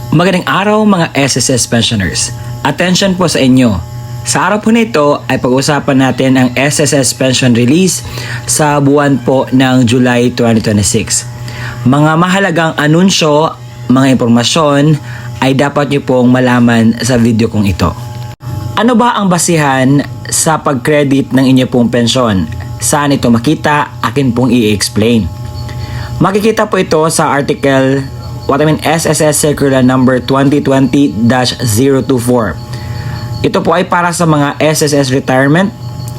Magandang araw mga SSS pensioners. Attention po sa inyo. Sa araw po nito ay pag-usapan natin ang SSS pension release sa buwan po ng July 2026. Mga mahalagang anunsyo, mga impormasyon ay dapat nyo pong malaman sa video kong ito. Ano ba ang basihan sa pag-credit ng inyo pong pensyon? Saan ito makita? Akin pong i-explain. Makikita po ito sa article SSS Circular number 2020-024. Ito po ay para sa mga SSS retirement,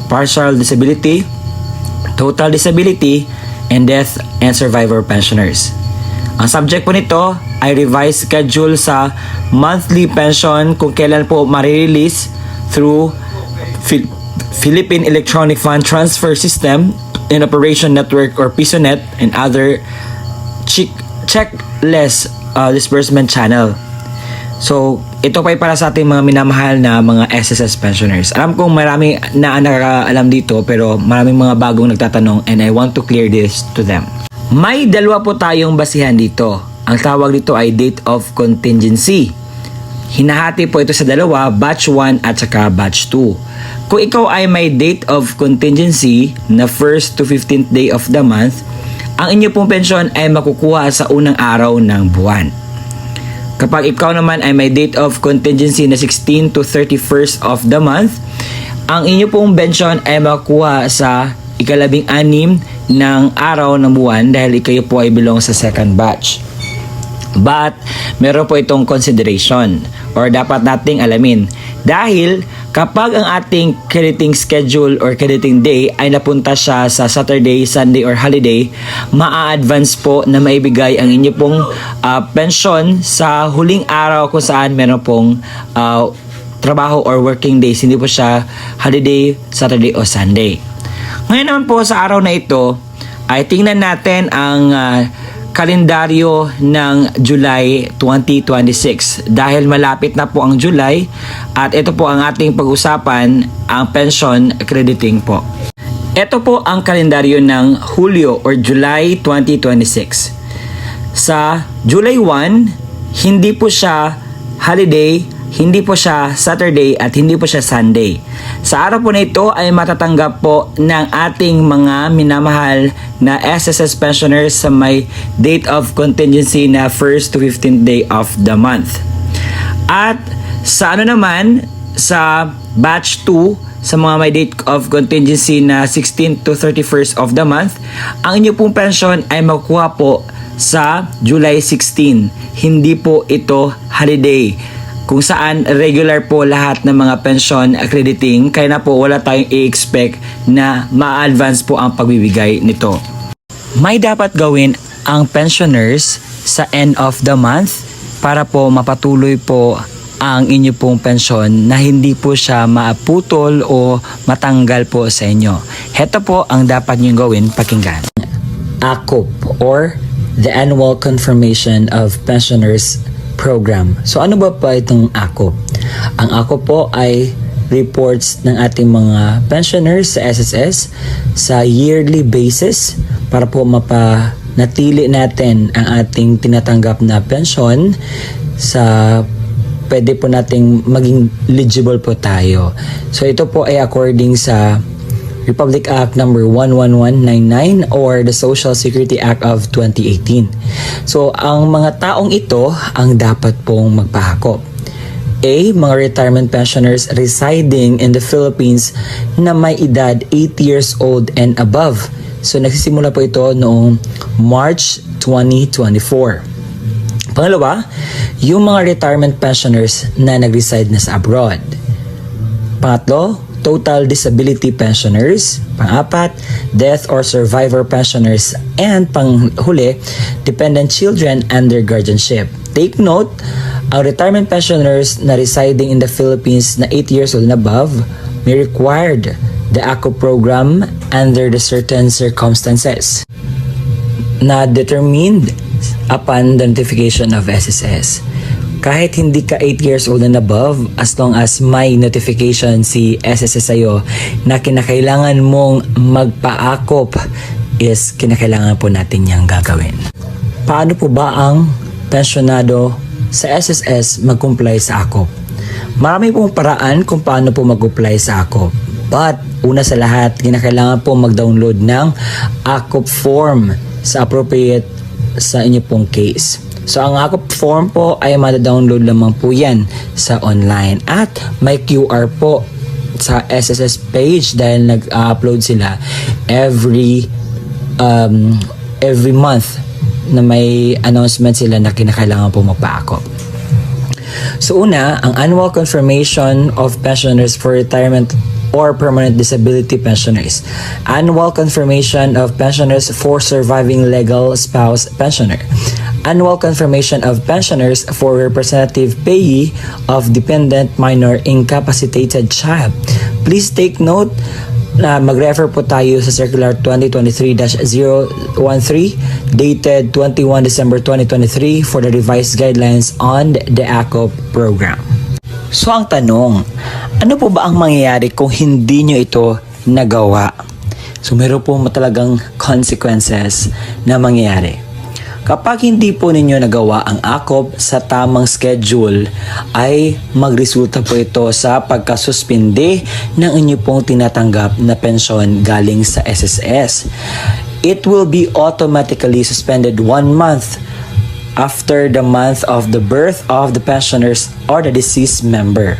partial disability, total disability, and death and survivor pensioners. Ang subject po nito ay revised schedule sa monthly pension kung kailan po ma-release through Philippine Electronic Fund Transfer System in Operation Network or PISONet and other checkless disbursement channel. So, ito pa ay para sa ating mga minamahal na mga SSS pensioners. Alam kong marami na nakakaalam dito pero maraming mga bagong nagtatanong and I want to clear this to them. May dalawa po tayong basihan dito. Ang tawag dito ay date of contingency. Hinahati po ito sa dalawa, batch 1 at saka batch 2. Kung ikaw ay may date of contingency na 1st to 15th day of the month, ang inyo pong pensyon ay makukuha sa unang araw ng buwan. Kapag ikaw naman ay may date of contingency na 16 to 31st of the month, ang inyo pong pensyon ay makukuha sa ika-16 ng araw ng buwan dahil kayo po ay belong sa second batch. But, meron po itong consideration or dapat nating alamin. Dahil kapag ang ating crediting schedule or crediting day ay napunta siya sa Saturday, Sunday or holiday, maa-advance po na maibigay ang inyo pong pensyon sa huling araw kung saan meron pong trabaho or working days. Hindi po siya holiday, Saturday o Sunday. Ngayon naman po sa araw na ito ay tingnan natin ang kalendaryo ng July 2026 dahil malapit na po ang July at ito po ang ating pag-usapan, ang pension crediting po. Ito po ang kalendaryo ng Hulyo or July 2026. Sa July 1, hindi po siya holiday, hindi po siya Saturday at hindi po siya Sunday. Sa araw po na ito ay matatanggap po ng ating mga minamahal na SSS pensioners sa may date of contingency na 1st to 15th day of the month. At sa naman, sa batch 2, sa mga may date of contingency na 16 to 31st of the month, ang inyo pong pension ay makukuha po sa July 16. Hindi po ito holiday, kung saan regular po lahat ng mga pension crediting, kaya na po wala tayong i-expect na ma-advance po ang pagbibigay nito. May dapat gawin ang pensioners sa end of the month para po mapatuloy po ang inyo pong pensyon na hindi po siya maaputol o matanggal po sa inyo. Heto po ang dapat nyo gawin, pakinggan. ACOP or the Annual Confirmation of Pensioners Program. So ano ba itong ACOP? Ang ACOP po ay reports ng ating mga pensioners sa SSS sa yearly basis para po mapanatili natin ang ating tinatanggap na pension sa pwede po nating maging eligible po tayo. So ito po ay according sa Republic Act number 11199 or the Social Security Act of 2018. So, ang mga taong ito ang dapat pong magpahakop. A. Mga retirement pensioners residing in the Philippines na may edad 8 years old and above. So, nagsisimula po ito noong March 2024. Pangalawa, yung mga retirement pensioners na nag-reside na sa abroad. Pangatlo, total disability pensioners. Pang-apat, death or survivor pensioners. And panghuli, dependent children under guardianship. Take note, ang retirement pensioners na residing in the Philippines na 8 years old and above may required the ACO program under the certain circumstances na determined upon the notification of SSS. Kahit hindi ka 8 years old and above, as long as may notification si SSS sa'yo na kinakailangan mong magpa-ACOP, is kinakailangan po natin niyang gagawin. Paano po ba ang pensyonado sa SSS mag-comply sa AKOP. Marami pong paraan kung paano po mag-apply sa AKOP. But, una sa lahat, kinakailangan po mag-download ng AKOP form sa appropriate sa inyo pong case. So, ang AKOP form po ay mada-download lamang po yan sa online. At may QR po sa SSS page dahil nag-upload sila every month na may announcement sila na kinakailangan po magpa-AKOP. So una, ang annual confirmation of pensioners for retirement or permanent disability pensioners. Annual confirmation of pensioners for surviving legal spouse pensioner. Annual confirmation of pensioners for representative payee of dependent minor incapacitated child. Please take note na mag-refer po tayo sa Circular 2023-013 dated 21 December 2023 for the revised guidelines on the AKOP program. So ang tanong, ano po ba ang mangyayari kung hindi nyo ito nagawa? So meron po talagang consequences na mangyayari. Kapag hindi po ninyo nagawa ang AKOP sa tamang schedule, ay magresulta po ito sa pagkasuspinde ng inyo pong tinatanggap na pensyon galing sa SSS. It will be automatically suspended 1 month after the month of the birth of the pensioners or the deceased member.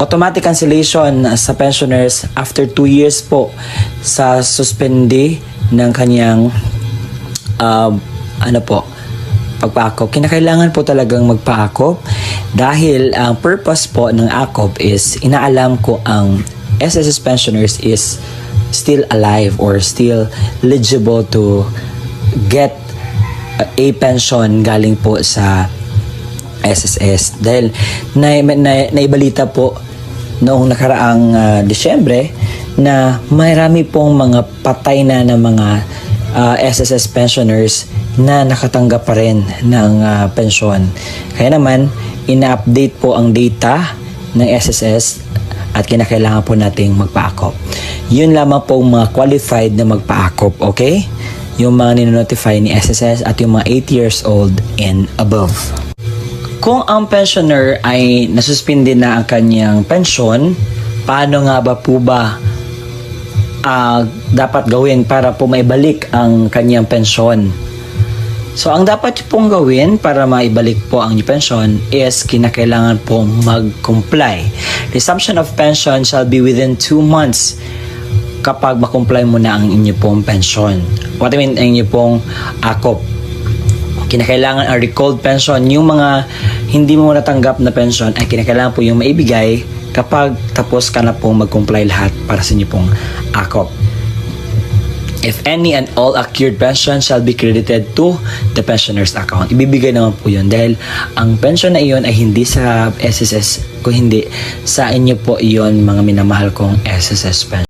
Automatic cancellation sa pensioners after 2 years po sa suspende ng kanyang pagpa-AKOP. Kinakailangan po talagang magpa-AKOP dahil ang purpose po ng AKOP is inaalam ko ang SSS pensioners is still alive or still eligible to get a pension galing po sa SSS. Dahil naibalita po noong nakaraang Disyembre na marami pong mga patay na mga SSS pensioners na nakatanggap pa rin ng pensyon. Kaya naman, ina-update po ang data ng SSS at kinakailangan po nating magpa-AKOP. Yun lamang po mga qualified na magpa-AKOP, okay? Yung mga ninonotify ni SSS at yung mga 8 years old and above. Kung ang pensioner ay nasuspindi na ang kanyang pensyon, paano nga ba po ba dapat gawin para po maibalik ang kanyang pensyon? So, ang dapat pong gawin para maibalik po ang pensyon is kinakailangan pong mag-comply. Resumption of pension shall be within 2 months kapag makomply mo na ang inyo pong pension. What I mean, ang inyo pong AKOP. Kinakailangan ang recalled pension. Yung mga hindi mo natanggap na pension ay kinakailangan po yung maibigay kapag tapos ka na pong mag-comply lahat para sa inyo pong AKOP. If any and all accrued pension shall be credited to the pensioner's account. Ibibigay naman po yun dahil ang pension na iyon ay hindi sa SSS, kung hindi sa inyo po iyon mga minamahal kong SSS pension.